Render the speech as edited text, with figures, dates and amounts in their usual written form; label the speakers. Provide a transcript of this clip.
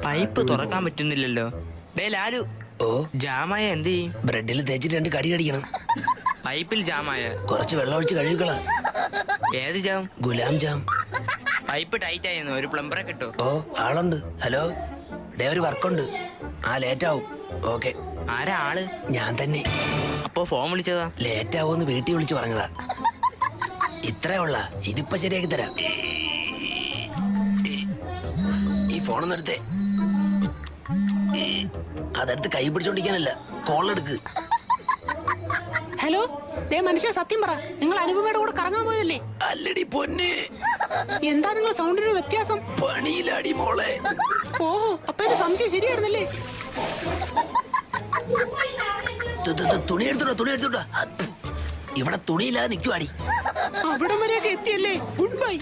Speaker 1: Pipe തുറക്കാൻ പറ്റുന്നില്ലല്ലോ. Day Lalu,
Speaker 2: ഓ
Speaker 1: ജാമായ എന്ത് ചെയ്യും?
Speaker 2: ബ്രെഡിൽ തേച്ചിട്ട് 2 കടി കടിക്കണം.
Speaker 1: പൈപ്പിൽ ജാമായ
Speaker 2: കുറച്ച് വെള്ളം ഒഴിച്ച് കഴുകിക്കളാ.
Speaker 1: ഏത് jam?
Speaker 2: Ghulam jam.
Speaker 1: Pipe tight ആയിരുന്നു, ഒരു പ്ലംബറെ കിട്ടോ?
Speaker 2: ഓ ആളുണ്ട്. ഹലോ ഡേ, ഒരു വർക്കുണ്ട്. ലേറ്റ് ആവും. ഓക്കെ.
Speaker 1: ആരാ ആള്?
Speaker 2: ഞാൻ തന്നെ.
Speaker 1: അപ്പോ ഫോൺ വിളിച്ചതാ?
Speaker 2: ലേറ്റ് ആവുമെന്ന് വീട്ടിൽ വിളിച്ച് പറഞ്ഞതാ. ഇത്രേ ഉള്ള, ഇതിപ്പോ ശരിയാക്കി തരാം. ഈ ഫോണൊന്നും എടുത്തേ. അതെടുത്ത് കൈ പിടിച്ചോണ്ടിരിക്കാനല്ല, കോൾ എടുക്ക്.
Speaker 3: ഹലോ ദേ മനുഷ്യ, സത്യം പറ, നിങ്ങൾ അനുപമയുടെ കൂടെ കറങ്ങാൻ പോയതല്ലേ?
Speaker 2: അല്ലടി പൊന്നെ.
Speaker 3: എന്താ നിങ്ങൾ സൗണ്ടിന് വ്യത്യാസം?
Speaker 2: പണിയിലാടി മോളെ.
Speaker 3: ഓഹോ, അപ്പൊ എന്റെ സംശയം ശരിയായിരുന്നല്ലേ?
Speaker 2: തുണി എടുത്തോട്ടാ. ഇവിടെ തുണിയില്ലാതെ നിൽക്കുവാടി.
Speaker 3: അവിടം വരെയൊക്കെ എത്തിയല്ലേ? Good bye.